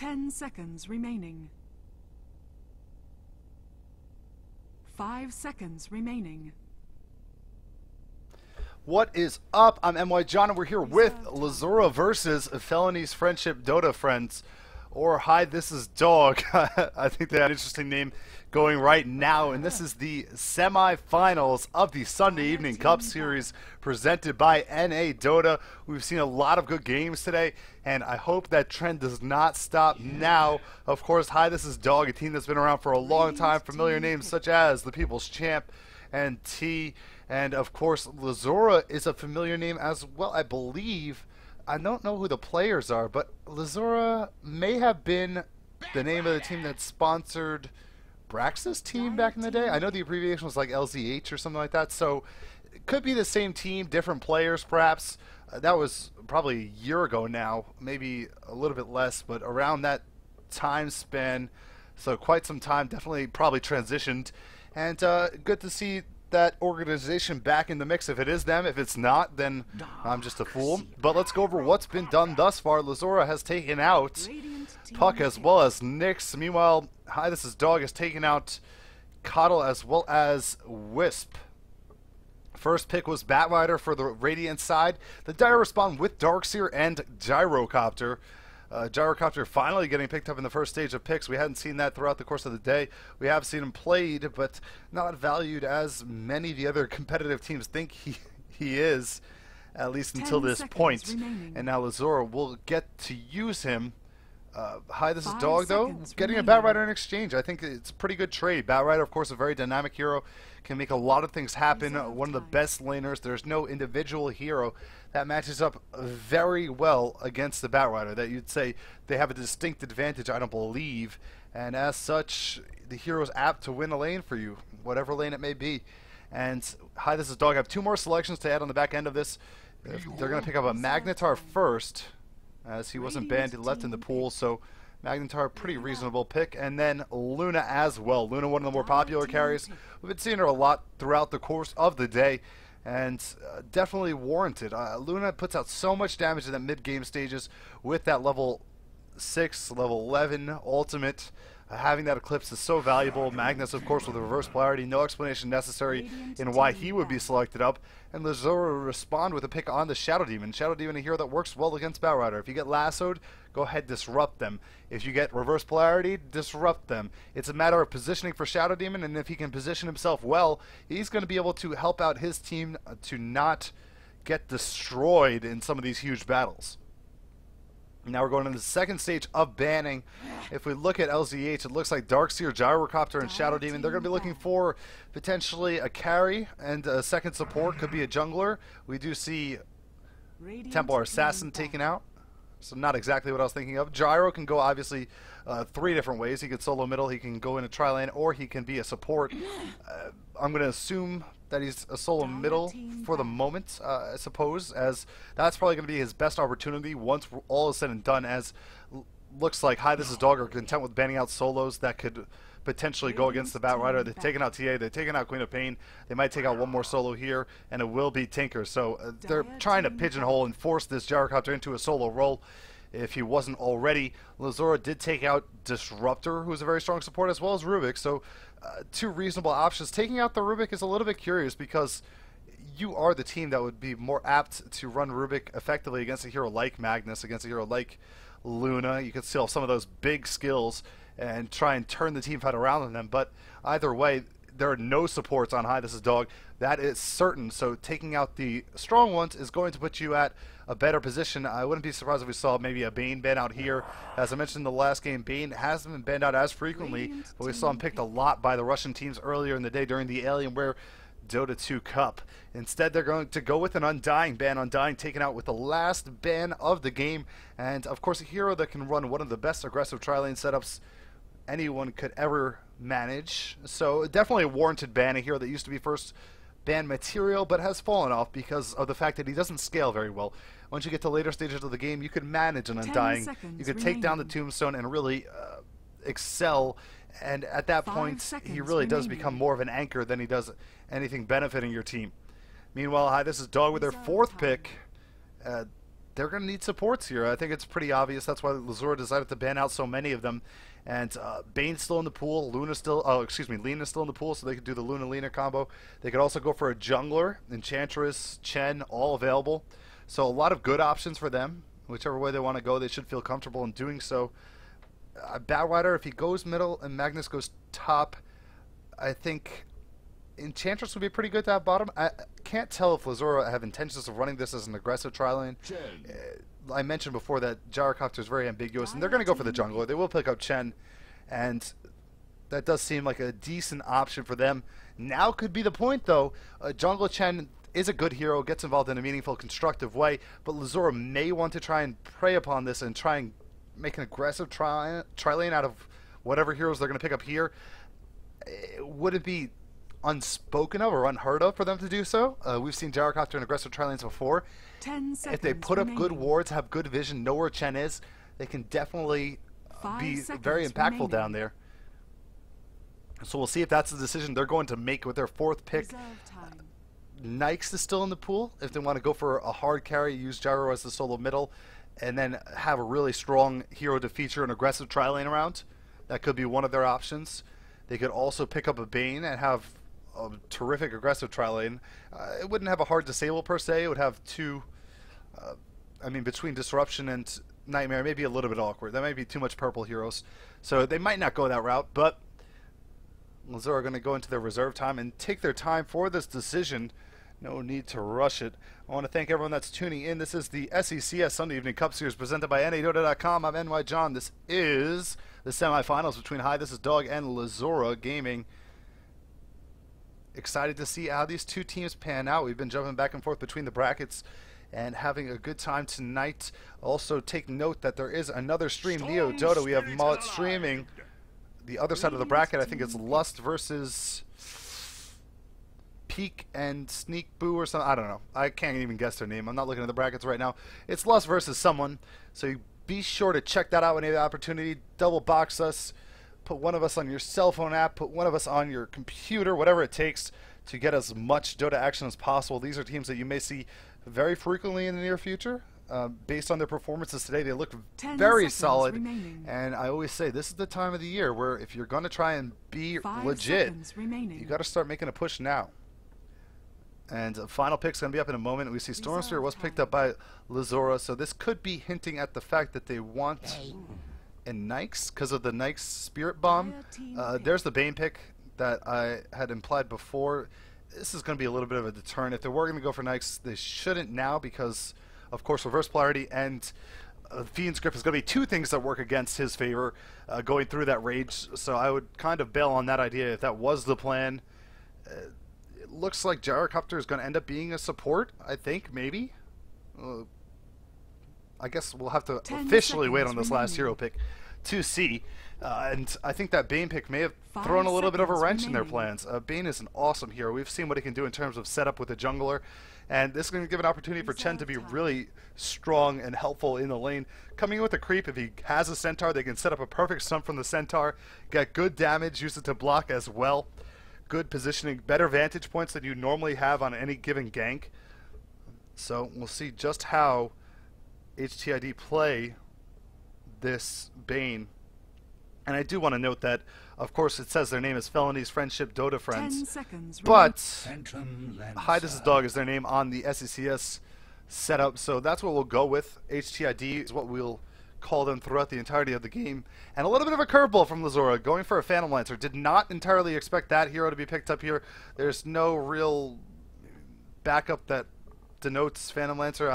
10 seconds remaining. 5 seconds remaining. What is up? I'm NYJohn, and we're here with Lzuruha versus Felony's Friendship Dota Friends. Or hi, this is Dog. I think they have an interesting name going right now. And this is the semi-finals of the Sunday Evening Cup Series presented by NADota. We've seen a lot of good games today, and I hope that trend does not stop now. Of course, hi, this is Dog, a team that's been around for a long time. Familiar names such as the People's Champ and T. And of course, Lzuruha is a familiar name as well, I believe. I don't know who the players are, but Lzuruha may have been the name of the team that sponsored Brax's team back in the day. I know the abbreviation was like LZH or something like that, so it could be the same team, different players perhaps. That was probably a year ago now, maybe a little bit less, but around that time span, so quite some time, definitely probably transitioned. And good to see that organization back in the mix. If it is them, if it's not, then I'm just a fool. But let's go over what's been done thus far. Lzuruha has taken out Puck as well as Nyx. Meanwhile, hi, this is Dog, has taken out Coddle as well as Wisp. First pick was Batrider for the Radiant side. The Dire respond with Darkseer and Gyrocopter. Gyrocopter finally getting picked up in the first stage of picks. We hadn't seen that throughout the course of the day. We have seen him played, but not valued as many of the other competitive teams think he is, at least until this point. Remaining. And now Lzuruha will get to use him. Hi, this is Dog, though. Getting a Batrider in exchange. I think it's a pretty good trade. Batrider, of course, a very dynamic hero. Can make a lot of things happen. One of the best laners. There's no individual hero that matches up very well against the Batrider. That you'd say they have a distinct advantage, I don't believe. And as such, the hero's apt to win a lane for you, whatever lane it may be. And hi, this is Dog. I have two more selections to add on the back end of this. They're going to pick up a Magnetar first, as he wasn't banned, he left in the pool, so Magnetar, pretty reasonable pick. And then Luna as well. Luna, one of the more popular carries. We've been seeing her a lot throughout the course of the day, and definitely warranted. Luna puts out so much damage in the mid-game stages with that level 6, level 11 ultimate. Having that Eclipse is so valuable. Magnus, of course, with the reverse polarity. No explanation necessary in why he would be selected up. And Lzuruha will respond with a pick on the Shadow Demon. Shadow Demon, a hero that works well against Batrider. If you get lassoed, go ahead, disrupt them. If you get reverse polarity, disrupt them. It's a matter of positioning for Shadow Demon, and if he can position himself well, he's going to be able to help out his team to not get destroyed in some of these huge battles. Now we're going to the second stage of banning. If we look at LZH, it looks like Darkseer, Gyrocopter, and Shadow Demon. They're going to be looking for potentially a carry and a second support. Could be a jungler. We do see Templar Assassin taken out, so not exactly what I was thinking of. Gyro can go obviously 3 different ways. He could solo middle, he can go in a tri-lane, or he can be a support. I'm going to assume that he's a solo middle for the moment, I suppose, as that's probably going to be his best opportunity once all is said and done, as looks like hi, this is Dog are content with banning out solos that could potentially go against the Batrider. They've taken out TA, they've taken out Queen of Pain, they might take out one more solo here, and it will be Tinker. So they're trying to pigeonhole and force this Gyrocopter into a solo role if he wasn't already. Lzuruha did take out Disruptor, who's a very strong support, as well as Rubik, so 2 reasonable options. Taking out the Rubik is a little bit curious because you are the team that would be more apt to run Rubik effectively against a hero like Magnus, against a hero like Luna. You could still have some of those big skills and try and turn the team fight around on them, but either way, there are no supports on hi, this is Dog. That is certain, so taking out the strong ones is going to put you at a better position. I wouldn't be surprised if we saw maybe a Bane ban out here. As I mentioned in the last game, Bane hasn't been banned out as frequently, but we saw him picked a lot by the Russian teams earlier in the day during the Alienware Dota 2 Cup. Instead, they're going to go with an Undying ban. Undying taken out with the last ban of the game, and of course a hero that can run one of the best aggressive tri-lane setups anyone could ever manage. So definitely a warranted ban, a hero that used to be first ban material but has fallen off because of the fact that he doesn't scale very well. Once you get to later stages of the game, you could manage an Undying, you could take down the Tombstone and really excel, and at that point he really does become more of an anchor than he does anything benefiting your team. Meanwhile, hi, this is Dog with their 4th pick. they're going to need supports here. I think it's pretty obvious. That's why Lzuruha decided to ban out so many of them. And Bane's still in the pool. Lena's still in the pool, so they could do the Luna-Lena combo. They could also go for a jungler, Enchantress, Chen, all available. So a lot of good options for them. Whichever way they want to go, they should feel comfortable in doing so. Batrider, if he goes middle and Magnus goes top, I think Enchantress would be pretty good to have bottom. I can't tell if Lzuruha have intentions of running this as an aggressive tri-lane. I mentioned before that Gyrocopter is very ambiguous, and they're going to go for the jungler. They will pick up Chen, and that does seem like a decent option for them. Now could be the point, though. Jungle Chen is a good hero, gets involved in a meaningful, constructive way, but Lzuruha may want to try and prey upon this and try and make an aggressive tri-lane out of whatever heroes they're going to pick up here. Would it be unspoken of or unheard of for them to do so? We've seen Gyrocopter in aggressive tri-lanes before. 10 seconds if they put up remaining. good wards, have good vision, know where Chen is, they can definitely be very impactful remaining. down there. So we'll see if that's the decision they're going to make with their 4th pick. Nyx is still in the pool. If they want to go for a hard carry, use Gyro as the solo middle, and then have a really strong hero to feature an aggressive tri-lane around. That could be one of their options. They could also pick up a Bane and have a terrific aggressive tri-lane. It wouldn't have a hard disable per se. It would have two, between Disruption and Nightmare, maybe a little bit awkward. That might be too much purple heroes. So they might not go that route, but Lzuruha are going to go into their reserve time and take their time for this decision. No need to rush it. I want to thank everyone that's tuning in. This is the SECS Sunday Evening Cup Series presented by NADota.com. I'm NYJohn. This is the semifinals between Hi, This Is Dog and Lzuruha Gaming. Excited to see how these two teams pan out. We've been jumping back and forth between the brackets and having a good time tonight. Also, take note that there is another stream, NYJohn. We have Mullet streaming. The other side of the bracket, I think it's Lust versus Peak and Sneak Boo or something. I don't know. I can't even guess their name. I'm not looking at the brackets right now. It's Lust versus someone. So you be sure to check that out when you have the opportunity. Double box us. Put one of us on your cell phone app. Put one of us on your computer. Whatever it takes to get as much Dota action as possible. These are teams that you may see very frequently in the near future. Based on their performances today, they look very solid. Remaining. And I always say this is the time of the year where if you're going to try and be legit, you got to start making a push now. And final pick's going to be up in a moment. We see Storm Spirit was picked up by Lzuruha, so this could be hinting at the fact that they want a Nyx because of the Nyx Spirit Bomb. There's the Bane pick that I had implied before. This is going to be a little bit of a deterrent. If they were going to go for Nyx, they shouldn't now because, of course, Reverse Polarity and Fiend's Grip is going to be two things that work against his favor going through that rage. So I would kind of bail on that idea if that was the plan. It looks like Gyrocopter is going to end up being a support, I think, maybe. I guess we'll have to officially wait on this last hero pick to see. And I think that Bane pick may have thrown a little bit of a wrench in their plans. Bane is an awesome hero. We've seen what he can do in terms of setup with a jungler. And this is going to give an opportunity for Chen to be really strong and helpful in the lane. Coming in with a creep, if he has a Centaur, they can set up a perfect stun from the Centaur, get good damage, use it to block as well. Good positioning, better vantage points than you normally have on any given gank. So we'll see just how HTID play this Bane. And I do want to note that, of course, it says their name is Felonies Friendship Dota Friends. 10 seconds but Hi, This Is Dog is their name on the SECS setup. So that's what we'll go with. HTID is what we'll call them throughout the entirety of the game. And a little bit of a curveball from Lzuruha, going for a Phantom Lancer. Did not entirely expect that hero to be picked up here. There's no real backup that denotes Phantom Lancer.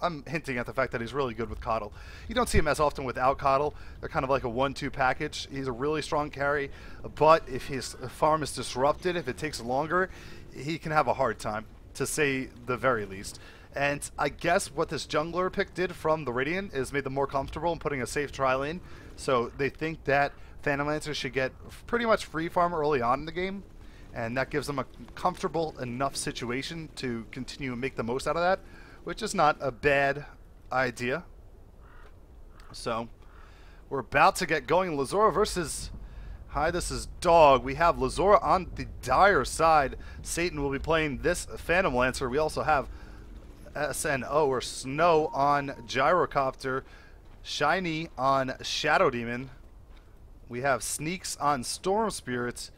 I'm hinting at the fact that he's really good with Coddle. You don't see him as often without Coddle. They're kind of like a 1-2 package. He's a really strong carry, but if his farm is disrupted, if it takes longer, he can have a hard time, to say the very least. And I guess what this jungler pick did from the Radiant is made them more comfortable in putting a safe tri-lane. So they think that Phantom Lancer should get pretty much free farm early on in the game. And that gives them a comfortable enough situation to continue and make the most out of that, which is not a bad idea. So we're about to get going. Lzuruha versus Hi, This Is Dog. We have Lzuruha on the dire side. Satan will be playing this Phantom Lancer. We also have SNO or Snow on Gyrocopter, Shiny on Shadow Demon. We have Sneaks on Storm Spirit,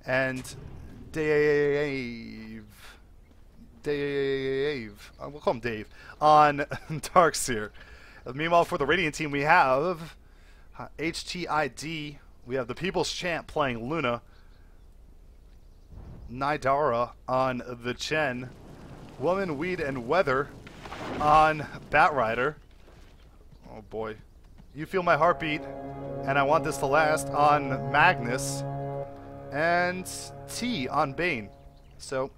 and Dave. We'll call him Dave on Darkseer. Meanwhile, for the Radiant team, we have HTID. We have the People's Champ playing Luna. NYJohn on the Chen. Woman, Weed, and Weather on Batrider. Oh boy. You Feel My Heartbeat, and I Want This to Last on Magnus. And T on Bane. So,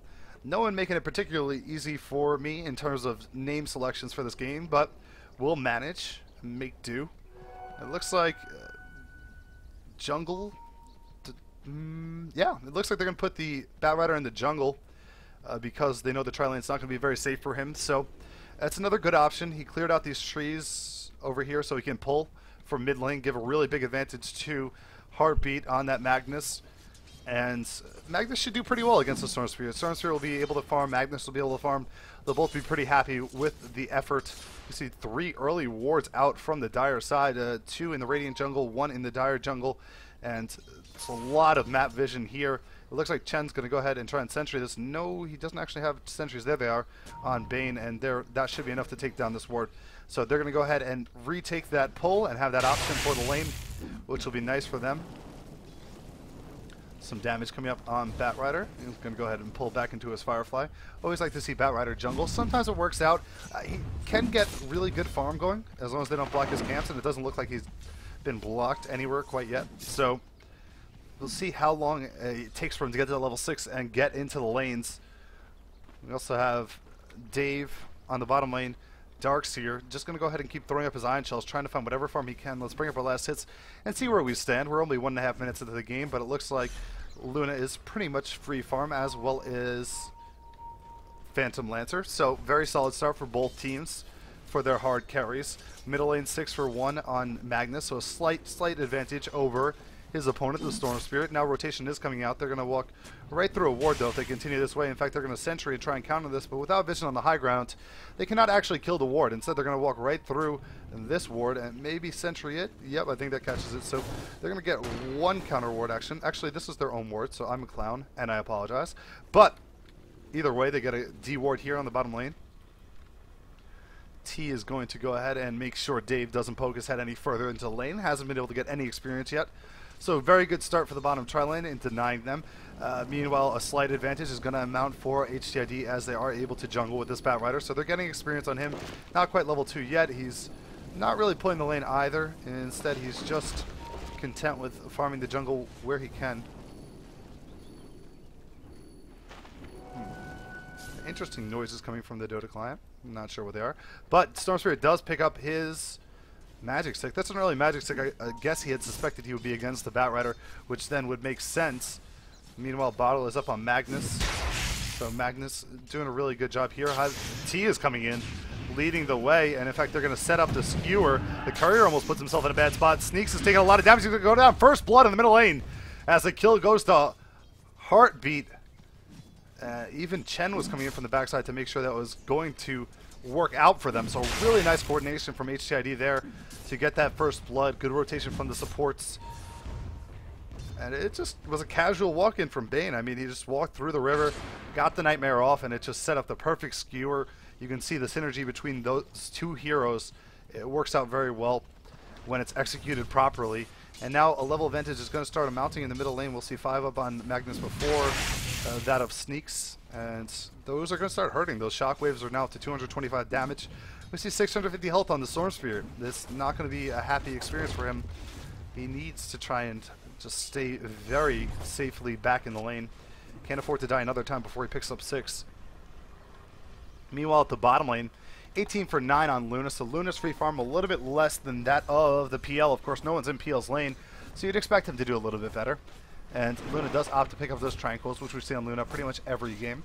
no one making it particularly easy for me in terms of name selections for this game, but we'll manage, make do. It looks like jungle. Yeah, it looks like they're going to put the Batrider in the jungle because they know the tri-lane's not going to be very safe for him. So that's another good option. He cleared out these trees over here so he can pull from mid lane, give a really big advantage to Heartbeat on that Magnus. And Magnus should do pretty well against the Storm Spirit. Storm Spirit will be able to farm, Magnus will be able to farm. They'll both be pretty happy with the effort. You see 3 early wards out from the Dire side, 2 in the Radiant jungle, 1 in the Dire jungle, and it's a lot of map vision here. It looks like Chen's going to go ahead and try and sentry this. No, he doesn't actually have sentries. There they are on Bane, and that should be enough to take down this ward. So they're going to go ahead and retake that pull and have that option for the lane, which will be nice for them. Some damage coming up on Batrider. He's going to go ahead and pull back into his Firefly. Always like to see Batrider jungle. Sometimes it works out. He can get really good farm going as long as they don't block his camps, and it doesn't look like he's been blocked anywhere quite yet. So we'll see how long it takes for him to get to level 6 and get into the lanes. We also have Dave on the bottom lane. Darkseer just going to go ahead and keep throwing up his Ion Shells, trying to find whatever farm he can. Let's bring up our last hits and see where we stand. We're only 1.5 minutes into the game, but it looks like Luna is pretty much free farm, as well as Phantom Lancer. So very solid start for both teams for their hard carries. Middle lane 6 for 1 on Magnus, so a slight advantage over his opponent, the Storm Spirit. Now rotation is coming out. They're going to walk right through a ward, though, if they continue this way. In fact, they're going to sentry and try and counter this, but without vision on the high ground, they cannot actually kill the ward. Instead, they're going to walk right through this ward and maybe sentry it. Yep, I think that catches it. So they're going to get 1 counter ward action. Actually, this is their own ward, so I'm a clown, and I apologize. But either way, they get a D ward here on the bottom lane. T is going to go ahead and make sure Dave doesn't poke his head any further into the lane. Hasn't been able to get any experience yet. So very good start for the bottom tri-lane in denying them. Meanwhile, a slight advantage is going to amount for HTID as they are able to jungle with this Batrider. So they're getting experience on him. Not quite level 2 yet. He's not really pulling the lane either. Instead, he's just content with farming the jungle where he can. Interesting noises coming from the Dota client. I'm not sure what they are. But Storm Spirit does pick up his Magic Stick. That's not really Magic Stick. I guess he had suspected he would be against the Batrider, which then would make sense. Meanwhile, Bottle is up on Magnus. So Magnus doing a really good job here. T is coming in, leading the way, and in fact they're going to set up the skewer. The courier almost puts himself in a bad spot. Sneaks is taking a lot of damage. He's going to go down. First blood in the middle lane as the kill goes to Heartbeat. Even Chen was coming in from the backside to make sure that was going to work out for them. So really nice coordination from HTID there to get that first blood. Good rotation from the supports. And it just was a casual walk-in from Bane. I mean, he just walked through the river, got the Nightmare off, and it just set up the perfect skewer. You can see the synergy between those two heroes. It works out very well when it's executed properly. And now a level advantage is going to start mounting in the middle lane. We'll see 5 up on Magnus before that of Sneaks. And those are going to start hurting. Those shockwaves are now up to 225 damage. We see 650 health on the Storm Spirit. This is not going to be a happy experience for him. He needs to try and just stay very safely back in the lane. Can't afford to die another time before he picks up 6. Meanwhile, at the bottom lane, 18 for 9 on Luna. So Luna's free farm a little bit less than that of the PL. Of course, no one's in PL's lane, so you'd expect him to do a little bit better. And Luna does opt to pick up those tranquils, which we see on Luna pretty much every game.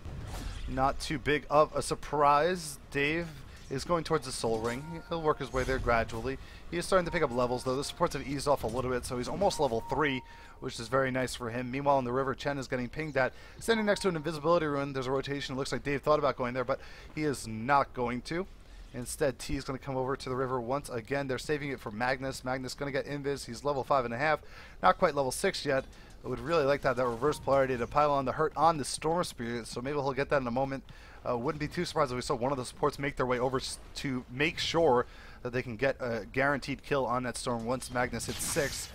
Not too big of a surprise. Dave is going towards the Soul Ring. He'll work his way there gradually. He is starting to pick up levels, though. The supports have eased off a little bit, so he's almost level 3, which is very nice for him. Meanwhile, in the river, Chen is getting pinged at. Standing next to an invisibility rune, there's a rotation. It looks like Dave thought about going there, but he is not going to. Instead, T is going to come over to the river once again. They're saving it for Magnus. Magnus going to get invis. He's level 5.5. Not quite level 6 yet. I would really like to have that reverse polarity to pile on the hurt on the Storm Spirit, so maybe he'll get that in a moment. Wouldn't be too surprised if we saw one of the supports make their way over to make sure that they can get a guaranteed kill on that Storm once Magnus hits 6.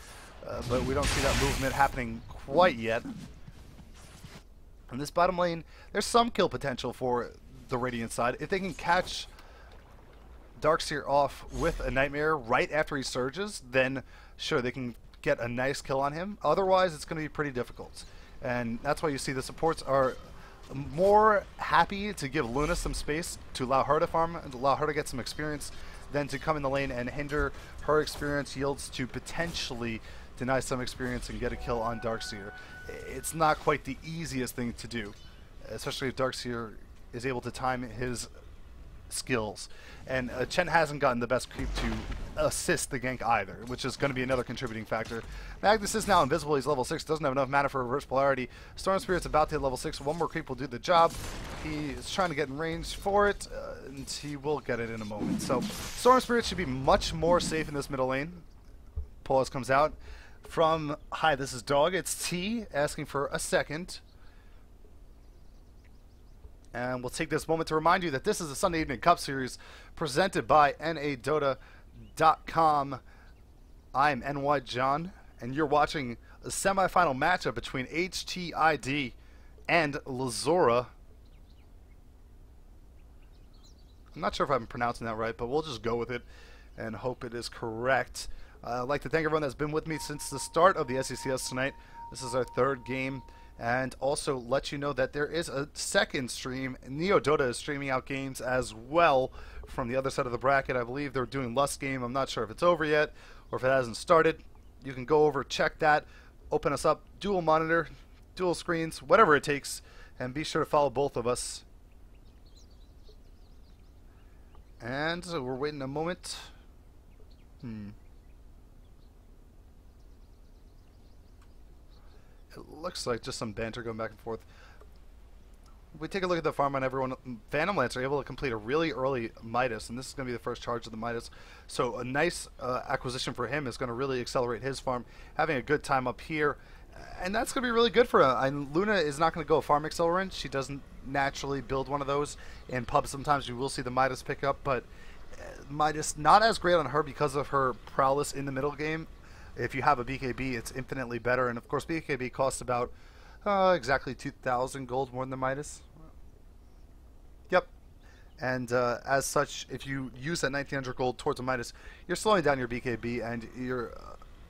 But we don't see that movement happening quite yet. In this bottom lane, there's some kill potential for the Radiant side. If they can catch Darkseer off with a Nightmare right after he surges, then sure, they can get a nice kill on him. Otherwise, it's going to be pretty difficult. And that's why you see the supports are more happy to give Luna some space to allow her to farm and allow her to get some experience than to come in the lane and hinder her experience yields to potentially deny some experience and get a kill on Darkseer. It's not quite the easiest thing to do, especially if Darkseer is able to time his skills. And Chen hasn't gotten the best creep to assist the gank either, which is going to be another contributing factor. Magnus is now invisible. He's level 6. Doesn't have enough mana for reverse polarity. Storm Spirit's about to hit level 6. One more creep will do the job. He is trying to get in range for it, and he will get it in a moment. So Storm Spirit should be much more safe in this middle lane. Pause comes out from, hi, this is Dog. It's T asking for a second. And we'll take this moment to remind you that this is a Sunday Evening Cup Series presented by NADota.com. I'm NYJohn, and you're watching a semifinal matchup between HTID and Lzuruha. I'm not sure if I'm pronouncing that right, but we'll just go with it and hope it is correct. I'd like to thank everyone that's been with me since the start of the SECS tonight. This is our third game. And also let you know that there is a second stream. NYJohn is streaming out games as well from the other side of the bracket. I believe they're doing Lust game. I'm not sure if it's over yet or if it hasn't started. You can go over, check that, open us up, dual monitor, dual screens, whatever it takes, and be sure to follow both of us. And so we're waiting a moment. It looks like just some banter going back and forth. We take a look at the farm on everyone. Phantom Lancer able to complete a really early Midas, and this is going to be the first charge of the Midas. So a nice acquisition for him is going to really accelerate his farm, having a good time up here. And that's going to be really good for him. And Luna is not going to go farm accelerant. She doesn't naturally build one of those. In pub, sometimes you will see the Midas pick up, but Midas not as great on her because of her prowess in the middle game. If you have a BKB, it's infinitely better. And of course, BKB costs about exactly 2,000 gold more than the Midas. Yep. And as such, if you use that 1,900 gold towards a Midas, you're slowing down your BKB and your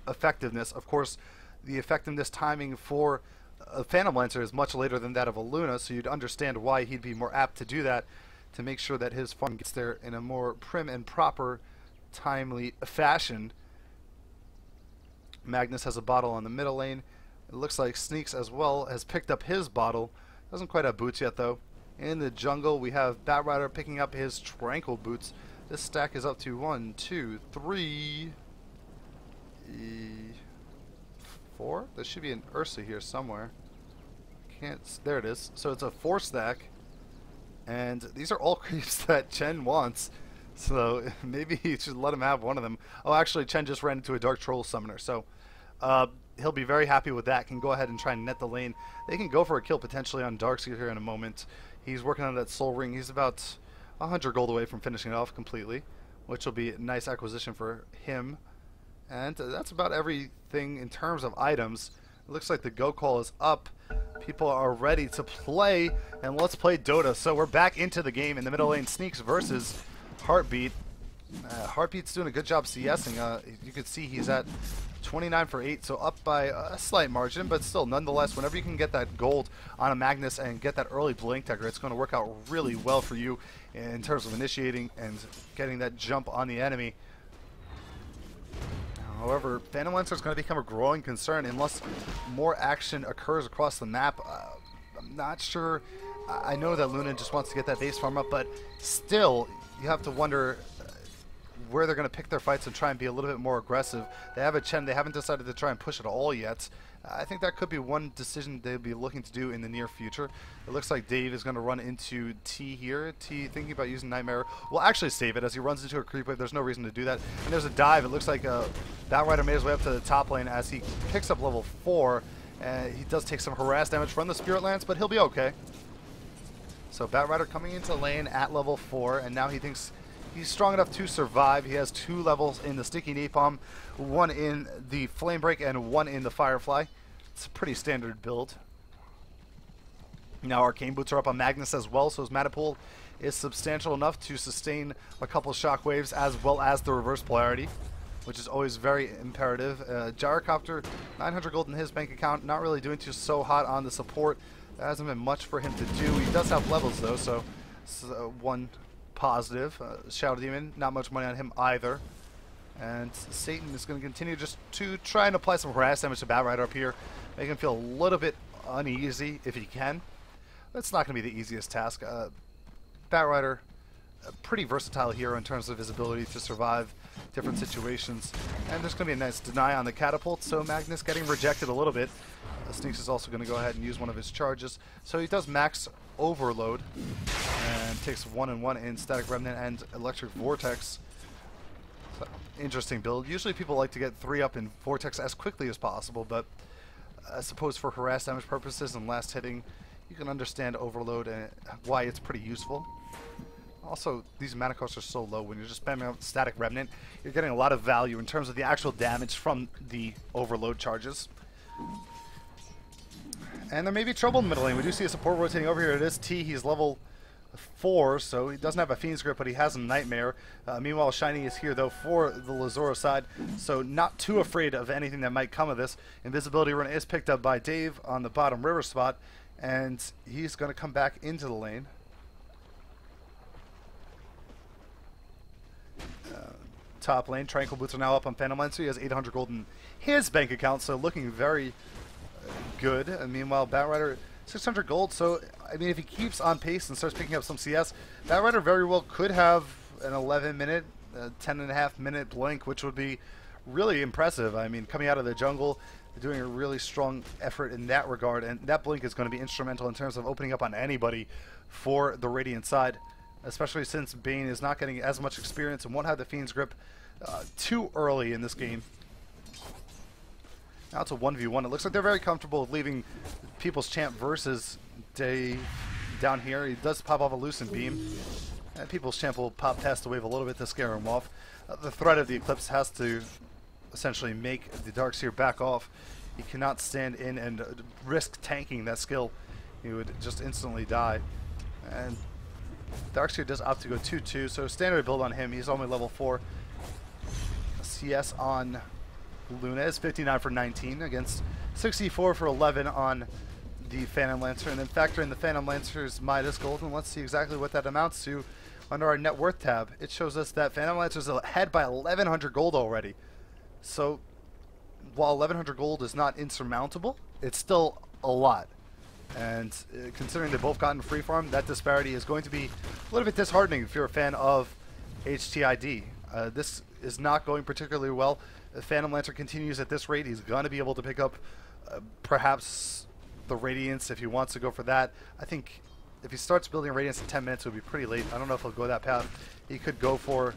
effectiveness. Of course, the effectiveness timing for a Phantom Lancer is much later than that of a Luna, so you'd understand why he'd be more apt to do that, to make sure that his farm gets there in a more prim and proper, timely fashion. Magnus has a bottle on the middle lane. It looks like Sneaks as well has picked up his bottle. Doesn't quite have boots yet though. In the jungle we have Batrider picking up his Tranquil boots. This stack is up to 1, 2, 3, 4. There should be an Ursa here somewhere. There it is. So it's a 4 stack. And these are all creeps that Chen wants. So maybe he should let him have one of them. Oh, actually, Chen just ran into a Dark Troll Summoner. So he'll be very happy with that. Can go ahead and try and net the lane. They can go for a kill potentially on Darkseer here in a moment. He's working on that Soul Ring. He's about 100 gold away from finishing it off completely, which will be a nice acquisition for him. And that's about everything in terms of items. It looks like the go call is up. People are ready to play, and let's play Dota. So we're back into the game in the middle lane. Sneaks versus Heartbeat. Heartbeat's doing a good job CSing. You can see he's at 29 for 8, so up by a slight margin, but still, nonetheless, whenever you can get that gold on a Magnus and get that early Blink Dagger, it's going to work out really well for you in terms of initiating and getting that jump on the enemy. However, Phantom Lancer is going to become a growing concern unless more action occurs across the map. I'm not sure. I know that Luna just wants to get that base farm up, but still, you have to wonder where they're going to pick their fights and try and be a little bit more aggressive. They have a Chen. They haven't decided to try and push it all yet. I think that could be one decision they'll be looking to do in the near future. It looks like Dave is going to run into T here. T thinking about using Nightmare. Will actually save it as he runs into a creep wave. There's no reason to do that. And there's a dive. It looks like Batrider made his way up to the top lane as he picks up level 4. He does take some harass damage from the Spirit Lance, but he'll be okay. So Batrider coming into lane at level 4, and now he thinks he's strong enough to survive. He has 2 levels in the Sticky Napalm, 1 in the Flame Break, and 1 in the Firefly. It's a pretty standard build. Now Arcane Boots are up on Magnus as well, so his mana pool is substantial enough to sustain a couple shockwaves as well as the reverse polarity, which is always very imperative. Gyrocopter, 900 gold in his bank account, not really doing too so hot on the support. There hasn't been much for him to do. He does have levels though, so one positive. Shadow Demon, not much money on him either. And Satan is going to continue just to try and apply some harass damage to Batrider up here, make him feel a little bit uneasy if he can. That's not going to be the easiest task. Batrider, a pretty versatile hero in terms of his ability to survive different situations. And there's going to be a nice deny on the catapult, so Magnus getting rejected a little bit. Sneaks is also going to go ahead and use one of his charges. So he does max overload and takes 1 and 1 in Static Remnant and Electric Vortex. So, interesting build. Usually people like to get 3 up in Vortex as quickly as possible, but I suppose for harass damage purposes and last hitting, you can understand overload and why it's pretty useful. Also, these mana costs are so low. When you're just spamming out Static Remnant, you're getting a lot of value in terms of the actual damage from the overload charges. And there may be trouble in the middle lane. We do see a support rotating over here. It is T. He's level 4, so he doesn't have a Fiend's Grip, but he has a Nightmare. Meanwhile, Shiny is here, though, for the Lzuruha side, so not too afraid of anything that might come of this. Invisibility Rune is picked up by Dave on the bottom river spot, and he's going to come back into the lane. Top lane, Tranquil Boots are now up on Phantom Lancer. He has 800 gold in his bank account, so looking very good. And meanwhile, Batrider 600 gold. So I mean, if he keeps on pace and starts picking up some CS, Batrider very well could have an 11-minute, 10.5-minute blink, which would be really impressive. I mean, coming out of the jungle, doing a really strong effort in that regard, and that blink is going to be instrumental in terms of opening up on anybody for the Radiant side, especially since Bane is not getting as much experience and won't have the Fiend's Grip too early in this game. Now it's a 1v1. It looks like they're very comfortable with leaving People's Champ versus Dave down here. He does pop off a Lucent Beam, and People's Champ will pop past the wave a little bit to scare him off. The threat of the Eclipse has to essentially make the Darkseer back off. He cannot stand in and risk tanking that skill. He would just instantly die. And Darkseer does opt to go 2-2, so standard build on him. He's only level 4. CS on Luna is 59 for 19 against 64 for 11 on the Phantom Lancer. And then factor in the Phantom Lancer's Midas Gold, and let's see exactly what that amounts to under our net worth tab. It shows us that Phantom Lancer's ahead by 1,100 gold already. So while 1,100 gold is not insurmountable, it's still a lot. And considering they both gotten free farm, that disparity is going to be a little bit disheartening if you're a fan of HTID. This is not going particularly well. If Phantom Lancer continues at this rate, he's going to be able to pick up perhaps the Radiance if he wants to go for that. I think if he starts building Radiance in 10 minutes, it would be pretty late. I don't know if he'll go that path. He could go for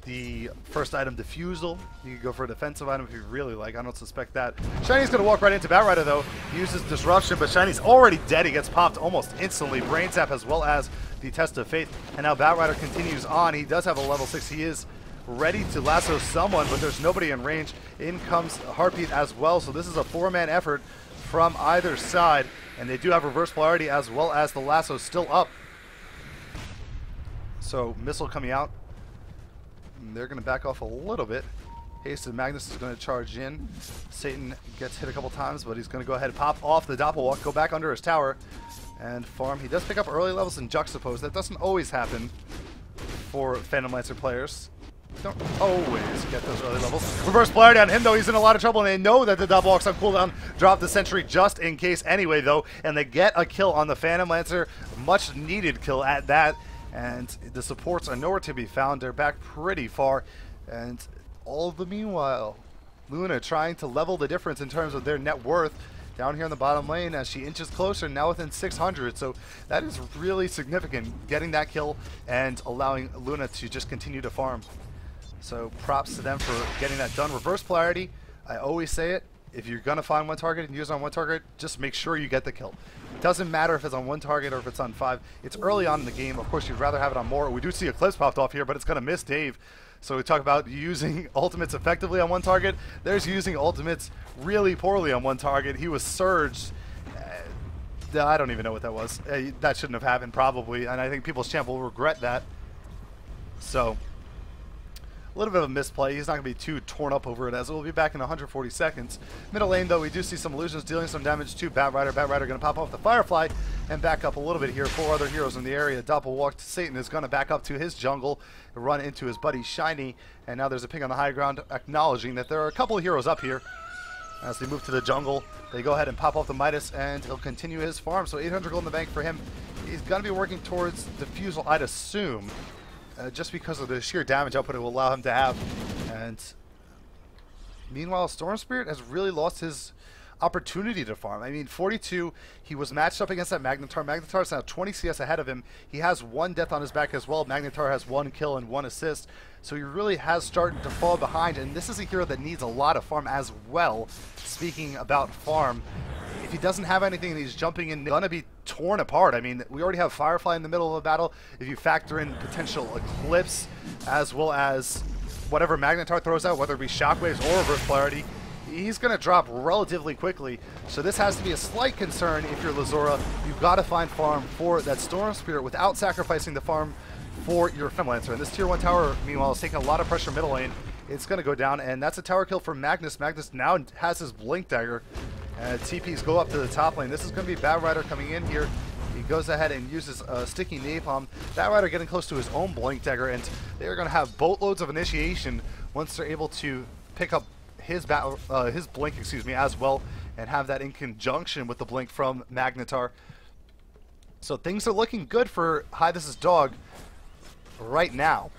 the first item, Diffusal. He could go for a defensive item if he really like. I don't suspect that. Shiny's going to walk right into Batrider, though. He uses Disruption, but Shiny's already dead. He gets popped almost instantly. Brain Zap as well as the Test of Faith. And now Batrider continues on. He does have a level 6. He is ready to lasso someone, but there's nobody in range. In comes Heartbeat as well, so this is a 4-man effort from either side, and they do have reverse polarity as well as the lasso still up. So Missile coming out. They're going to back off a little bit. Hasted Magnus is going to charge in. Satan gets hit a couple times, but he's going to go ahead and pop off the Doppelwalk, go back under his tower, and farm. He does pick up early levels in Juxtapose. That doesn't always happen for Phantom Lancer players. Don't always get those early levels. Reverse polarity on him, though. He's in a lot of trouble, and they know that the Doppelwalk's on cooldown. Drop the Sentry just in case anyway, though, and they get a kill on the Phantom Lancer. Much needed kill at that. and the supports are nowhere to be found. They're back pretty far, and all the meanwhile, Luna trying to level the difference in terms of their net worth down here in the bottom lane as she inches closer, now within 600. So that is really significant, getting that kill and allowing Luna to just continue to farm. So props to them for getting that done. Reverse polarity, I always say it, if you're going to find one target and use it on one target, just make sure you get the kill. It doesn't matter if it's on one target or if it's on 5. It's early on in the game. Of course, you'd rather have it on more. We do see Eclipse popped off here, but it's going to miss Dave. So we talk about using ultimates effectively on one target. There's using ultimates really poorly on one target. He was surged. I don't even know what that was. That shouldn't have happened probably, and I think People's Champ will regret that. So a little bit of a misplay. He's not going to be too torn up over it, as it will be back in 140 seconds. Middle lane, though, we do see some illusions dealing some damage to Batrider. Batrider going to pop off the Firefly and back up a little bit here. 4 other heroes in the area. Doppelwalked Satan is going to back up to his jungle, run into his buddy Shiny, and now there's a ping on the high ground acknowledging that there are a couple of heroes up here. As they move to the jungle, they go ahead and pop off the Midas, and he'll continue his farm. So 800 gold in the bank for him. He's going to be working towards Diffusal, I'd assume. Just because of the sheer damage output it will allow him to have. And meanwhile, Storm Spirit has really lost his opportunity to farm. I mean, 42, he was matched up against that Magnetar. Magnetar's now 20 CS ahead of him. He has 1 death on his back as well. Magnetar has 1 kill and 1 assist. So he really has started to fall behind, and this is a hero that needs a lot of farm as well. Speaking about farm, if he doesn't have anything and he's jumping in, gonna be torn apart. I mean, we already have Firefly in the middle of a battle. If you factor in potential Eclipse, as well as whatever Magnetar throws out, whether it be Shockwaves or Reverse Polarity, he's gonna drop relatively quickly. So this has to be a slight concern if you're Lzuruha. You've got to find farm for that Storm Spirit without sacrificing the farm for your Femlancer. And this tier 1 tower, meanwhile, is taking a lot of pressure middle lane. It's going to go down, and that's a tower kill for Magnus. Magnus now has his Blink Dagger. TPs go up to the top lane. This is going to be Batrider coming in here. He goes ahead and uses Sticky Napalm. Batrider getting close to his own Blink Dagger, and they're going to have boatloads of initiation once they're able to pick up his Blink, as well, and have that in conjunction with the Blink from Magnetar. So things are looking good for Hi, This Is Dog right now.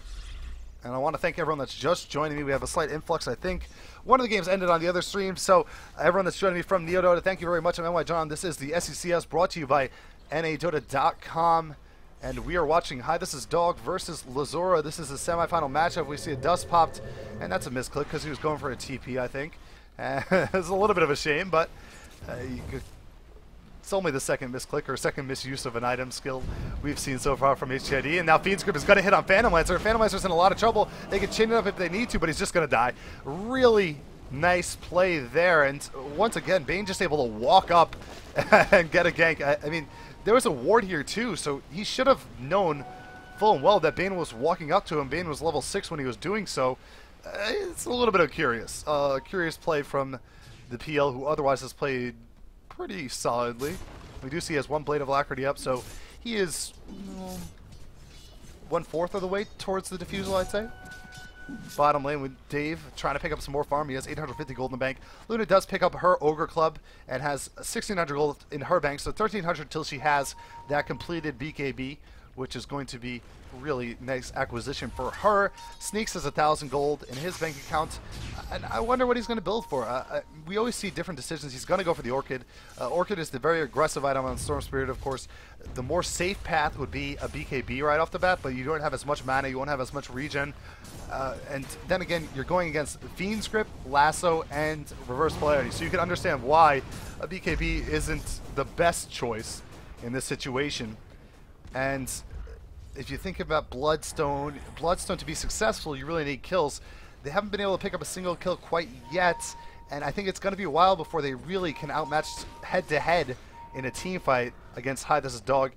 And I want to thank everyone that's just joining me. We have a slight influx, I think. One of the games ended on the other stream, so everyone that's joining me from NYJohn, thank you very much. I'm NYJohn. This is the SECS brought to you by NADota.com. And we are watching Hi, This Is Dog versus Lzuruha. This is a semifinal matchup. We see a dust popped, and that's a misclick because he was going for a TP, I think. It's a little bit of a shame, but it's only the second misclick or second misuse of an item skill we've seen so far from HTID. And now Fiend's Grip is going to hit on Phantom Lancer. Phantom Lancer's in a lot of trouble. They can chain it up if they need to, but he's just going to die. Really nice play there. And once again, Bane just able to walk up and get a gank. I mean, there was a ward here too, so he should have known full and well that Bane was walking up to him. Bane was level 6 when he was doing so. It's a little bit of curious play from the PL, who otherwise has played pretty solidly. We do see he has 1 Blade of Alacrity up, so he is 1/4 of the way towards the Diffusal, I'd say. Bottom lane with Dave trying to pick up some more farm. He has 850 gold in the bank. Luna does pick up her Ogre Club and has 1,600 gold in her bank, so 1,300 till she has that completed BKB, which is going to be really nice acquisition for her. Sneaks has 1,000 gold in his bank account, and I wonder what he's going to build for. We always see different decisions. He's going to go for the Orchid. Orchid is the very aggressive item on Storm Spirit, of course. The more safe path would be a BKB right off the bat, but you don't have as much mana, you won't have as much regen. And then again, you're going against Fiend's Grip, Lasso, and Reverse Polarity, so you can understand why a BKB isn't the best choice in this situation. And if you think about Bloodstone to be successful, you really need kills. They haven't been able to pick up a single kill quite yet, and I think it's going to be a while before they really can outmatch head-to-head in a team fight against Hi, This Is Dog.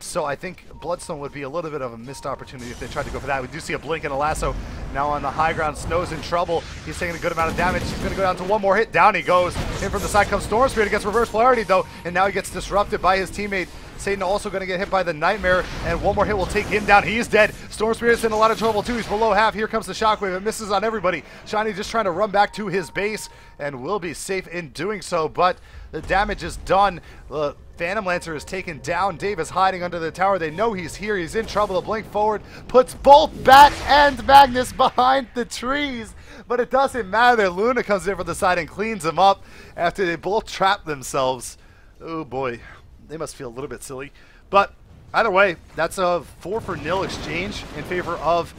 So I think Bloodstone would be a little bit of a missed opportunity if they tried to go for that. We do see a Blink and a Lasso now on the high ground. Snow's in trouble. He's taking a good amount of damage. He's going to go down to 1 more hit. Down he goes. In from the side comes Storm Spirit against Reverse Polarity, though, and now he gets disrupted by his teammate Satan also going to get hit by the Nightmare, and one more hit will take him down. He is dead. Storm Spirit's in a lot of trouble too. He's below half. Here comes the Shockwave. It misses on everybody. Shiny just trying to run back to his base, and will be safe in doing so, but the damage is done. The Phantom Lancer is taken down. Dave is hiding under the tower. They know he's here. He's in trouble. The blink forward puts both Bat and Magnus behind the trees. But it doesn't matter. Luna comes in from the side and cleans them up after they both trap themselves. Oh boy. They must feel a little bit silly. But either way, that's a 4-0 exchange in favor of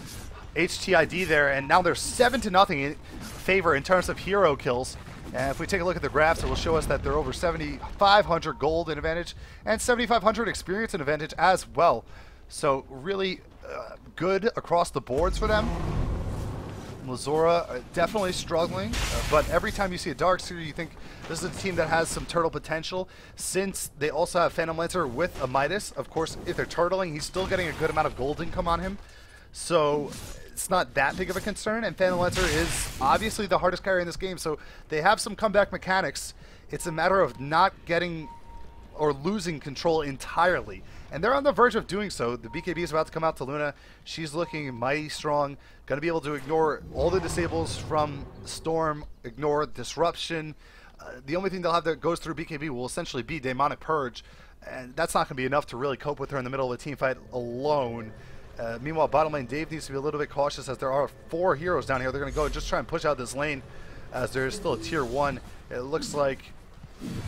HTID there. And now they're 7-0 in favor in terms of hero kills. And if we take a look at the graphs, it will show us that they're over 7,500 gold in advantage and 7,500 experience in advantage as well. So really good across the boards for them. Lzuruha definitely struggling, but every time you see a Darkseer, you think this is a team that has some turtle potential, since they also have Phantom Lancer with a Midas. Of course, if they're turtling, he's still getting a good amount of gold income on him, so it's not that big of a concern, and Phantom Lancer is obviously the hardest carry in this game, so they have some comeback mechanics. It's a matter of not getting or losing control entirely. And they're on the verge of doing so. The BKB is about to come out to Luna. She's looking mighty strong. Going to be able to ignore all the disables from Storm, ignore Disruption. The only thing they'll have that goes through BKB will essentially be Demonic Purge. And that's not going to be enough to really cope with her in the middle of a team fight alone. Meanwhile, bottom lane, Dave needs to be a little bit cautious as there are 4 heroes down here. They're going to go and just try and push out this lane as there's still a tier 1. It looks like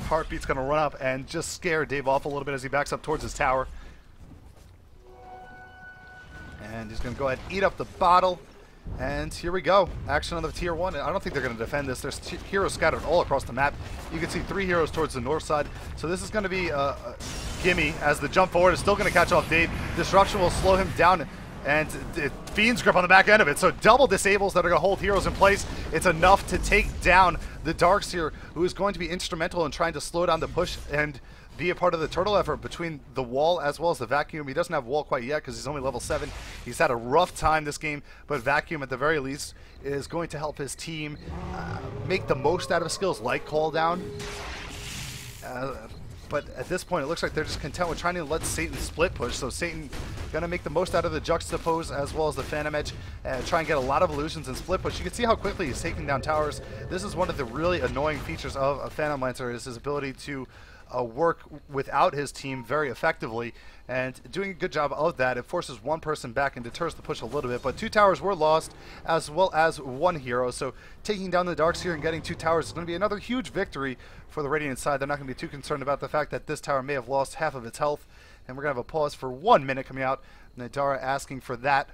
Heartbeat's going to run up and just scare Dave off a little bit as he backs up towards his tower. And he's going to go ahead and eat up the bottle. And here we go. Action on the tier 1. I don't think they're going to defend this. There's heroes scattered all across the map. You can see 3 heroes towards the north side. So this is going to be a gimme as the jump forward is still going to catch off Dave. Disruption will slow him down. And Fiend's Grip on the back end of it. So double disables that are going to hold heroes in place. It's enough to take down the Darkseer, who is going to be instrumental in trying to slow down the push and be a part of the turtle effort between the wall as well as the vacuum. He doesn't have wall quite yet because he's only level 7. He's had a rough time this game, but vacuum at the very least is going to help his team make the most out of skills like call down. But at this point, it looks like they're just content with trying to let Satan split push. So Satan going to make the most out of the Juxtapose as well as the Phantom Edge and try and get a lot of illusions and split push. You can see how quickly he's taking down towers. This is one of the really annoying features of a Phantom Lancer, is his ability to work without his team very effectively, and doing a good job of that. It forces one person back and deters the push a little bit, but 2 towers were lost as well as 1 hero, so taking down the Darkseer and getting 2 towers is going to be another huge victory for the Radiant side. They're not going to be too concerned about the fact that this tower may have lost half of its health, and we're going to have a pause for 1 minute coming out. NADota asking for that.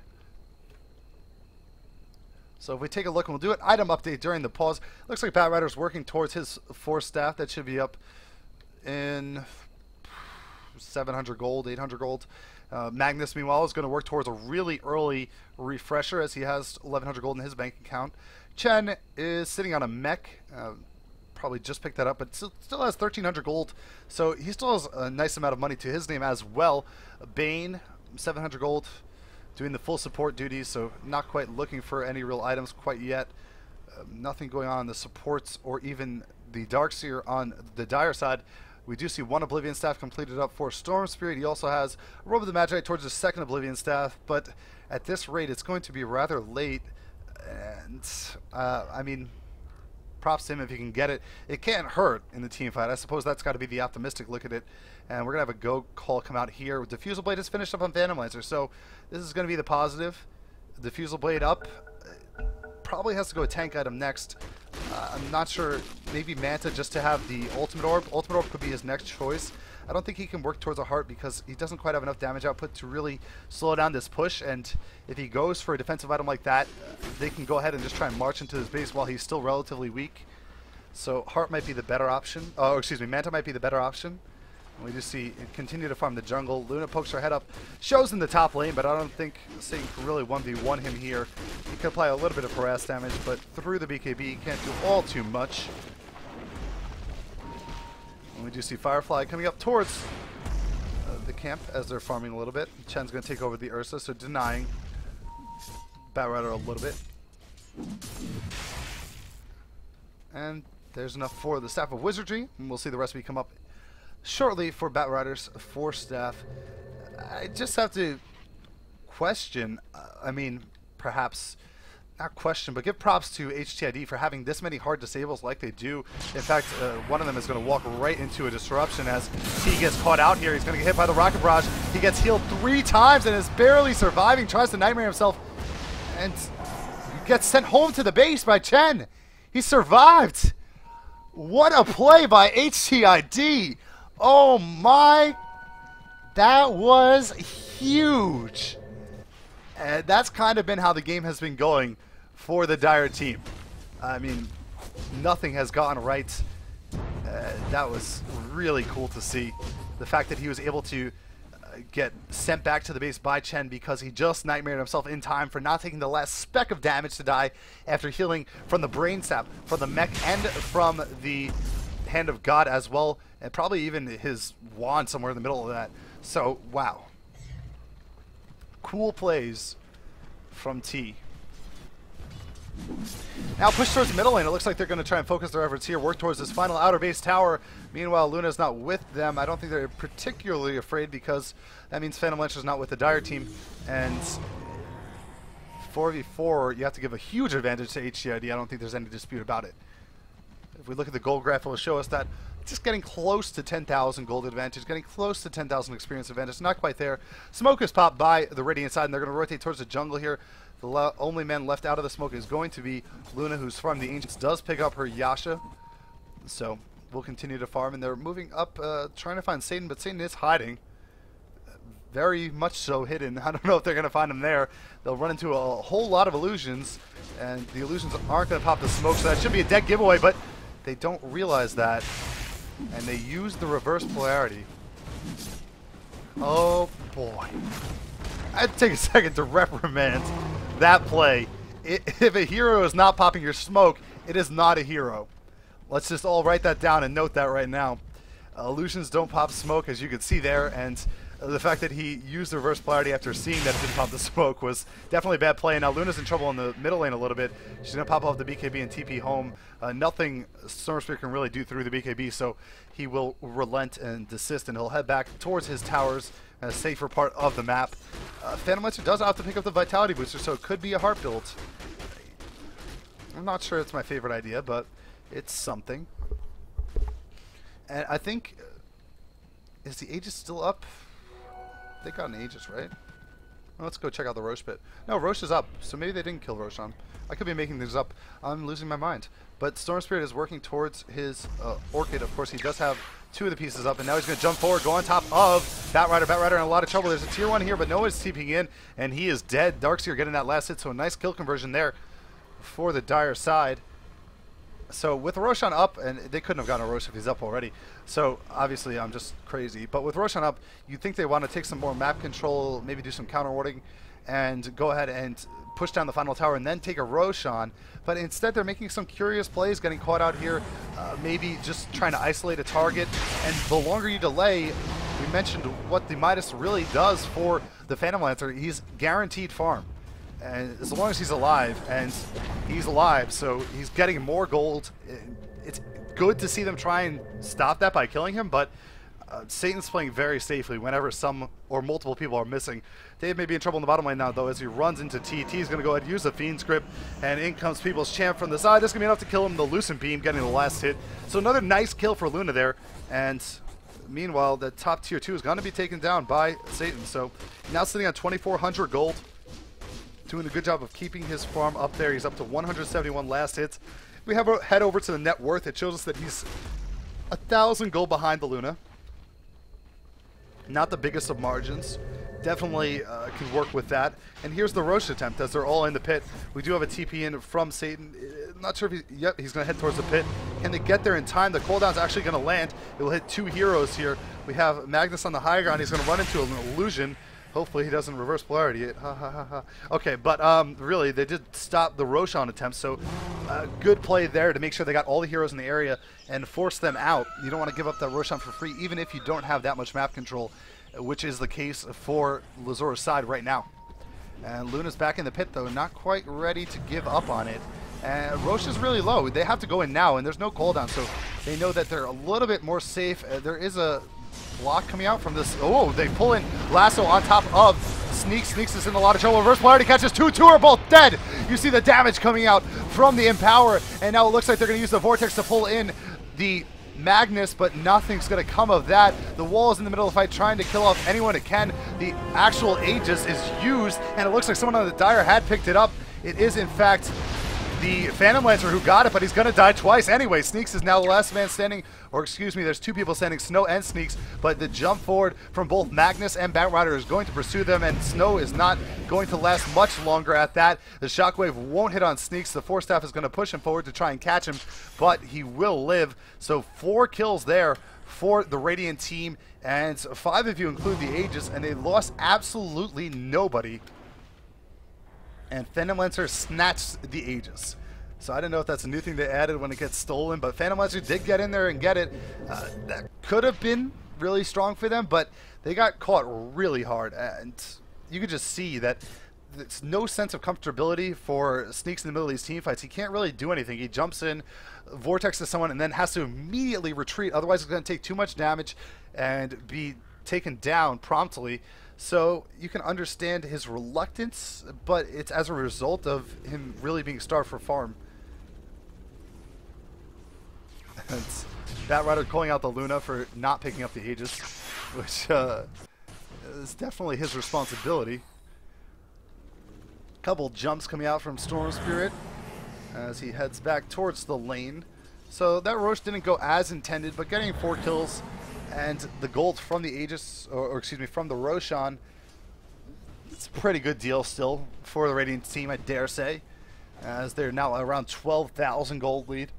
So if we take a look, and we'll do an item update during the pause. Looks like Batrider's working towards his Force Staff. That should be up in 700 gold, 800 gold. Magnus, meanwhile, is going to work towards a really early refresher as he has 1100 gold in his bank account. Chen is sitting on a mech. Probably just picked that up, but still has 1300 gold. So he still has a nice amount of money to his name as well. Bane, 700 gold, doing the full support duties, so not quite looking for any real items quite yet. Nothing going on in the supports or even the Darkseer on the Dire side. We do see 1 Oblivion Staff completed up for Storm Spirit. He also has a Robe of the Magi towards the 2nd Oblivion Staff, but at this rate it's going to be rather late, and I mean, props to him if he can get it. It can't hurt in the team fight. I suppose that's got to be the optimistic look at it, and we're going to have a go call come out here. Diffusal Blade is finished up on Phantom Lancer, so this is going to be the positive. Diffusal Blade up. Probably has to go a tank item next. I'm not sure. Maybe Manta just to have the Ultimate Orb. Ultimate Orb could be his next choice. I don't think he can work towards a heart because he doesn't quite have enough damage output to really slow down this push. And if he goes for a defensive item like that, they can go ahead and just try and march into his base while he's still relatively weak. So heart might be the better option. Oh, excuse me, Manta might be the better option. We just see it continue to farm the jungle. Luna pokes her head up, shows in the top lane, but I don't think Satan can really 1v1 him here. He can apply a little bit of harass damage, but through the BKB he can't do all too much. And we do see Firefly coming up towards the camp as they're farming a little bit. Chen's going to take over the Ursa, so denying Batrider a little bit. And there's enough for the Staff of Wizardry, and we'll see the recipe come up shortly for Batriders 4 staff. I just have to question, I mean, perhaps not question, but give props to HTID for having this many hard disables like they do. In fact, one of them is going to walk right into a disruption as T gets caught out here. He's going to get hit by the rocket barrage. He gets healed 3 times and is barely surviving, tries to nightmare himself, and gets sent home to the base by Chen. He survived. What a play by HTID. Oh my, that was huge. And that's kind of been how the game has been going for the Dire team. I mean, nothing has gone right. That was really cool to see. The fact that he was able to get sent back to the base by Chen because he just nightmared himself in time for not taking the last speck of damage to die after healing from the brain sap, from the mech, and from the Hand of God as well, and probably even his wand somewhere in the middle of that. So, wow. Cool plays from T. Now push towards the middle lane. It looks like they're going to try and focus their efforts here, work towards this final outer base tower. Meanwhile, Luna's not with them. I don't think they're particularly afraid because that means Phantom Lancer's not with the Dire team. And 4v4, you have to give a huge advantage to HTID. I don't think there's any dispute about it. If we look at the gold graph, it will show us that just getting close to 10,000 gold advantage, getting close to 10,000 experience advantage. Not quite there. Smoke is popped by the Radiant side, and they're going to rotate towards the jungle here. The only man left out of the smoke is going to be Luna, who's from the Ancients, does pick up her Yasha. So we'll continue to farm, and they're moving up, trying to find Satan, but Satan is hiding. Very much so hidden. I don't know if they're going to find him there. They'll run into a whole lot of illusions, and the illusions aren't going to pop the smoke, so that should be a dead giveaway, but they don't realize that, and they use the reverse polarity. Oh boy. I'd take a second to reprimand that play. If a hero is not popping your smoke, it is not a hero. Let's just all write that down and note that right now. Illusions don't pop smoke, as you can see there, and the fact that he used the reverse polarity after seeing that it didn't pop the smoke was definitely a bad play. Now Luna's in trouble in the middle lane a little bit. She's going to pop off the BKB and TP home. Nothing Stormspear can really do through the BKB, so he will relent and desist, and he'll head back towards his towers, a safer part of the map. Phantom Lancer does have to pick up the Vitality Booster, so it could be a heart build. I'm not sure it's my favorite idea, but it's something. And I think, is the Aegis still up? They got an Aegis, right? Well, let's go check out the Roche pit. No, Roche is up, so maybe they didn't kill Roshan. I could be making things up. I'm losing my mind. But Storm Spirit is working towards his Orchid. Of course, he does have 2 of the pieces up, and now he's going to jump forward, go on top of Batrider. Batrider in a lot of trouble. There's a tier 1 here, but no one's TPing in, and he is dead. Darkseer getting that last hit, so a nice kill conversion there for the Dire side. So with Roshan up, and they couldn't have gotten a Rosh if he's up already, so obviously I'm just crazy, but with Roshan up, you'd think they want to take some more map control, maybe do some counter warding, and go ahead and push down the final tower and then take a Roshan, but instead they're making some curious plays, getting caught out here, maybe just trying to isolate a target, and the longer you delay, we mentioned what the Midas really does for the Phantom Lancer. He's guaranteed farm. And as long as he's alive, and he's alive, so he's getting more gold. It's good to see them try and stop that by killing him, but Satan's playing very safely whenever some or multiple people are missing. Dave may be in trouble in the bottom lane now, though, as he runs into T. T's going to go ahead and use the Fiend's Grip, and in comes People's Champ from the side. This is going to be enough to kill him. The Lucent Beam getting the last hit. So another nice kill for Luna there, and meanwhile, the top tier 2 is going to be taken down by Satan. So now sitting on 2,400 gold. Doing a good job of keeping his farm up there. He's up to 171 last hits. We have a head over to the net worth. It shows us that he's 1,000 gold behind the Luna. Not the biggest of margins. Definitely can work with that. And here's the Roche attempt as they're all in the pit. We do have a TP in from Satan. Not sure if yep, he's going to head towards the pit. Can they get there in time? The cooldown's actually going to land. It will hit 2 heroes here. We have Magnus on the high ground. He's going to run into an illusion. Hopefully he doesn't reverse polarity it. Ha ha ha ha. Okay, but really, they did stop the Roshan attempt, so good play there to make sure they got all the heroes in the area and force them out. You don't want to give up that Roshan for free, even if you don't have that much map control, which is the case for Lzuruha's side right now. And Luna's back in the pit, though, not quite ready to give up on it. And Roche is really low. They have to go in now, and there's no cooldown, so they know that they're a little bit more safe. There is a block coming out from this. Oh, they pull in Lasso on top of Sneaks. Sneaks is in a lot of trouble. Reverse polarity catches two. Two are both dead. You see the damage coming out from the Empower, and now it looks like they're going to use the Vortex to pull in the Magnus, but nothing's going to come of that. The wall is in the middle of the fight trying to kill off anyone it can. The actual Aegis is used, and it looks like someone on the Dire had picked it up. It is, in fact, the Phantom Lancer who got it, but he's going to die twice anyway. Sneaks is now the last man standing, or excuse me, there's two people standing, Snow and Sneaks, but the jump forward from both Magnus and Batrider is going to pursue them, and Snow is not going to last much longer at that. The Shockwave won't hit on Sneaks. The Force Staff is going to push him forward to try and catch him, but he will live. So 4 kills there for the Radiant team, and 5 if you include the Aegis, and they lost absolutely nobody. And Phantom Lancer snatched the Aegis. So I don't know if that's a new thing they added when it gets stolen, but Phantom Lancer did get in there and get it. That could have been really strong for them, but they got caught really hard, and you could just see that there's no sense of comfortability for Sneaks in the middle of these team fights. He can't really do anything. He jumps in, vortexes someone, and then has to immediately retreat. Otherwise, it's going to take too much damage and be taken down promptly. So you can understand his reluctance, but it's as a result of him really being starved for farm. Batrider calling out the Luna for not picking up the Aegis, which is definitely his responsibility. Couple jumps coming out from Storm Spirit as he heads back towards the lane. So that Roche didn't go as intended, but getting 4 kills and the gold from the Aegis, or excuse me, from the Roshan, it's a pretty good deal still for the Radiant team, I dare say, as they're now around 12,000 gold lead.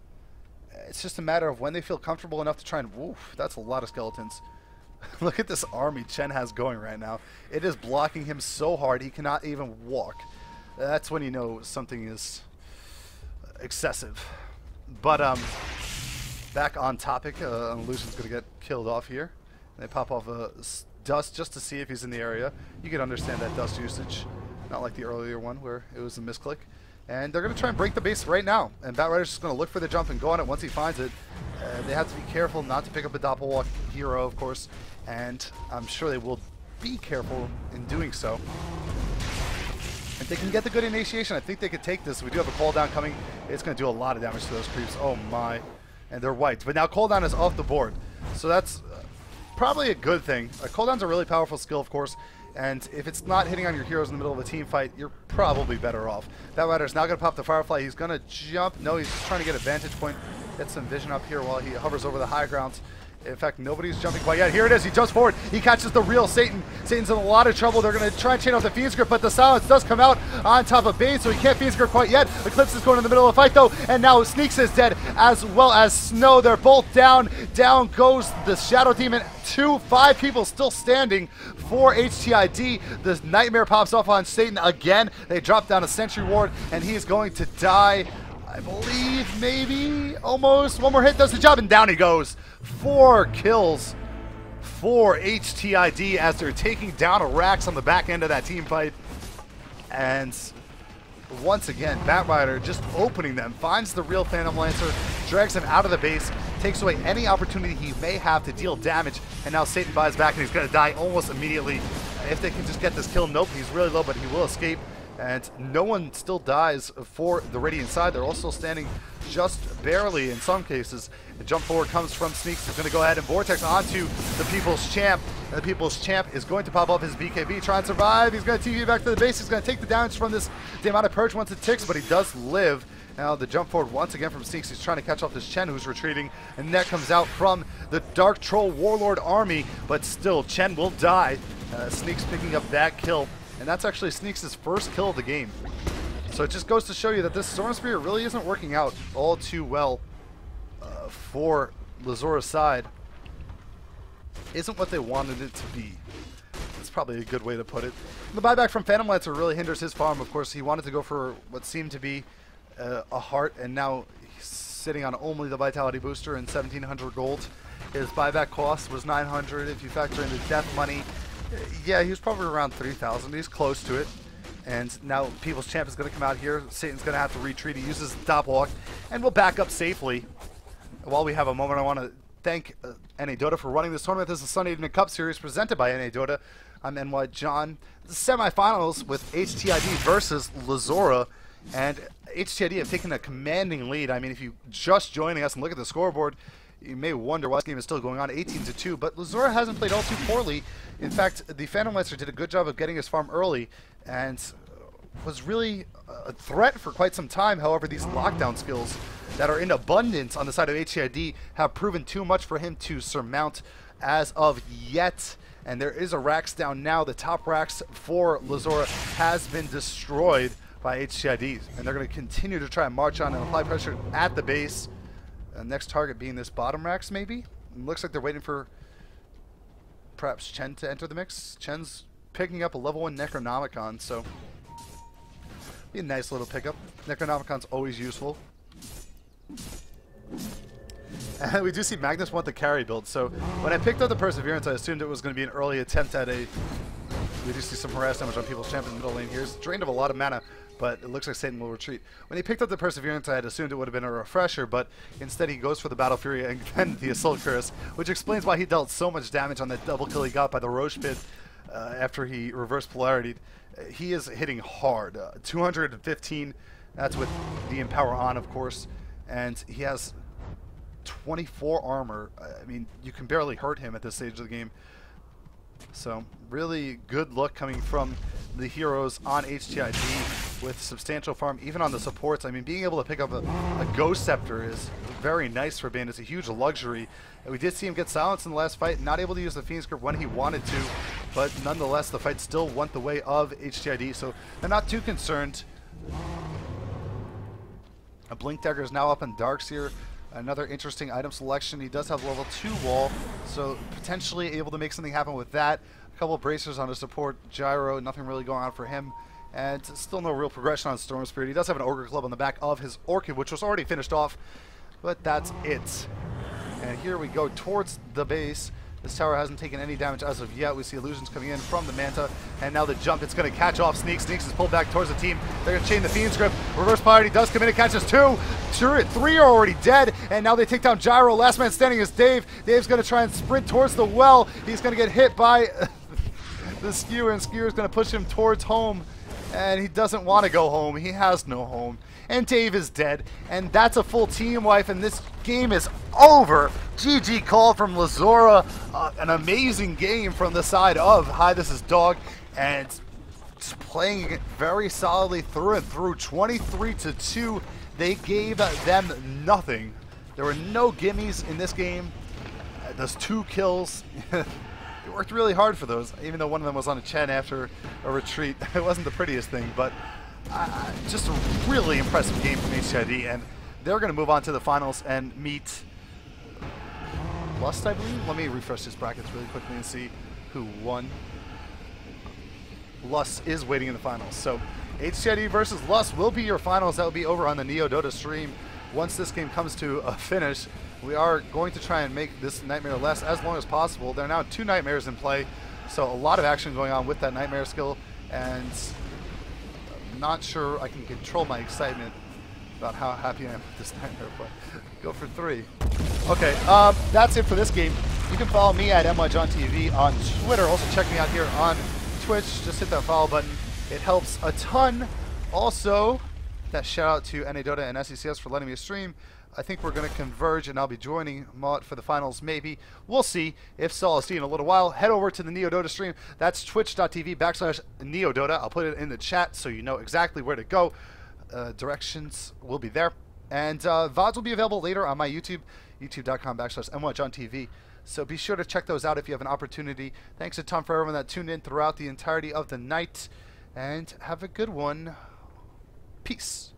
It's just a matter of when they feel comfortable enough to try and, woof, that's a lot of skeletons. Look at this army Chen has going right now. It is blocking him so hard he cannot even walk. That's when you know something is excessive. But, back on topic, Illusion's going to get killed off here. They pop off a dust just to see if he's in the area. You can understand that dust usage, not like the earlier one where it was a misclick. And they're going to try and break the base right now. And Batrider's just going to look for the jump and go on it once he finds it. They have to be careful not to pick up a Doppelwalk hero, of course. And I'm sure they will be careful in doing so. If they can get the good initiation, I think they could take this. We do have a cooldown coming. It's going to do a lot of damage to those creeps. Oh my. And they're wiped. But now cooldown is off the board. So that's probably a good thing. Cooldown's a really powerful skill, of course. And if it's not hitting on your heroes in the middle of a team fight, you're probably better off. Batrider's now going to pop the Firefly. He's going to jump. No, he's just trying to get a vantage point. Get some vision up here while he hovers over the high grounds. In fact, nobody's jumping quite yet. Here it is. He jumps forward. He catches the real Satan. Satan's in a lot of trouble. They're going to try and chain off the Fiend's Grip, but the silence does come out on top of Bane, so he can't Fiend's Grip quite yet. Eclipse is going in the middle of the fight, though, and now Sneaks is dead, as well as Snow. They're both down. Down goes the Shadow Demon. 5 people still standing for HTID. The Nightmare pops off on Satan again. They drop down a Sentry Ward, and he is going to die. I believe, maybe, almost. One more hit does the job, and down he goes. 4 kills for HTID as they're taking down Arax on the back end of that team fight. And once again, Batrider just opening them, finds the real Phantom Lancer, drags him out of the base, takes away any opportunity he may have to deal damage, and now Satan buys back and he's going to die almost immediately. If they can just get this kill, nope, he's really low, but he will escape. And no one still dies for the Radiant side. They're all still standing just barely in some cases. The jump forward comes from Sneaks. He's going to go ahead and Vortex onto the People's Champ. And the People's Champ is going to pop up his BKB, try and survive. He's going to TV back to the base. He's going to take the damage from this Demonic Purge once it ticks, but he does live. Now the jump forward once again from Sneaks. He's trying to catch off this Chen who's retreating. And that comes out from the Dark Troll Warlord army, but still Chen will die. Sneaks picking up that kill. And that's actually Sneaks' first kill of the game. So it just goes to show you that this Storm Spirit really isn't working out all too well for Lzuruha's side. Isn't what they wanted it to be. That's probably a good way to put it. And the buyback from Phantom Lancer really hinders his farm. Of course, he wanted to go for what seemed to be a heart, and now he's sitting on only the Vitality Booster and 1,700 gold. His buyback cost was 900. If you factor in the death money, yeah, he was probably around 3,000. He's close to it. And now People's Champ is going to come out here. Satan's going to have to retreat. He uses the top walk and will back up safely. While we have a moment, I want to thank NADota for running this tournament. This is the Sunday Evening Cup Series presented by NADota. I'm NYJohn. The semifinals with HTID versus Lzuruha, and HTID have taken a commanding lead. I mean, if you just joining us and look at the scoreboard, you may wonder why this game is still going on, 18-2. But Lzuruha hasn't played all too poorly. In fact, the Phantom Lancer did a good job of getting his farm early and was really a threat for quite some time. However, these lockdown skills that are in abundance on the side of HTID have proven too much for him to surmount as of yet. And there is a racks down now. The top racks for Lzuruha has been destroyed by HTID, and they're going to continue to try and march on and apply pressure at the base. Next target being this bottom racks, maybe. It looks like they're waiting for perhaps Chen to enter the mix. Chen's picking up a level 1 Necronomicon, so be a nice little pickup. Necronomicon's always useful. And we do see Magnus want the carry build, so when I picked up the Perseverance, I assumed it was going to be an early attempt at a... We do see some harass damage on people's champ in the middle lane here. It's drained of a lot of mana, but it looks like Satan will retreat. When he picked up the Perseverance, I had assumed it would have been a refresher, but instead he goes for the Battle Fury and then the Assault Curse, which explains why he dealt so much damage on that double kill he got by the Roche Pit after he reversed Polarity. He is hitting hard. 215, that's with the Empower on, of course, and he has 24 armor. I mean, you can barely hurt him at this stage of the game. So, really good luck coming from the heroes on HTID with substantial farm, even on the supports. I mean, being able to pick up a Ghost Scepter is very nice for Bane. It's a huge luxury. And we did see him get silenced in the last fight, not able to use the Phoenix Grip when he wanted to, but nonetheless, the fight still went the way of HTID, so they're not too concerned. A Blink Dagger is now up in Darkseer. Another interesting item selection. He does have level 2 wall, so potentially able to make something happen with that. A couple of bracers on his support. Gyro, nothing really going on for him. And still no real progression on Storm Spirit. He does have an Ogre Club on the back of his Orchid, which was already finished off, but that's it. And here we go towards the base. This tower hasn't taken any damage as of yet. We see illusions coming in from the Manta, and now the jump, it's going to catch off Sneaks. Sneaks is pulled back towards the team. They're going to chain the Fiend's Grip. Reverse Polarity does come in and catches 2. 3 are already dead, and now they take down Gyro. Last man standing is Dave. Dave's going to try and sprint towards the well. He's going to get hit by the Skewer, and Skewer is going to push him towards home, and he doesn't want to go home. He has no home. And Dave is dead, and that's a full team wipe, and this game is over. GG call from Lzuruha. An amazing game from the side of Hi, this is Dog, and just playing it very solidly through and through. 23-2. They gave them nothing. There were no gimmies in this game. Those 2 kills. It worked really hard for those, even though one of them was on a Chen after a retreat. It wasn't the prettiest thing, but just a really impressive game from HTID, and they're going to move on to the finals and meet Lust, I believe. Let me refresh this brackets really quickly and see who won. Lust is waiting in the finals, so HTID versus Lust will be your finals. That will be over on the NYJohn stream. Once this game comes to a finish, we are going to try and make this Nightmare last as long as possible. There are now 2 Nightmares in play, so a lot of action going on with that Nightmare skill, and not sure I can control my excitement about how happy I am with this Nightmare, but go for 3. Okay, that's it for this game. You can follow me at NYJohn TV on Twitter. Also check me out here on Twitch. Just hit that follow button. It helps a ton. Also, that shout out to NADota and SECS for letting me stream. I think we're going to converge, and I'll be joining Maud for the finals, maybe. We'll see. If so, I'll see you in a little while. Head over to the NYJohn stream. That's twitch.tv/NYJohn. I'll put it in the chat so you know exactly where to go. Directions will be there. And VODs will be available later on my YouTube, youtube.com/NYJohnTV. So be sure to check those out if you have an opportunity. Thanks a ton for everyone that tuned in throughout the entirety of the night. And have a good one. Peace.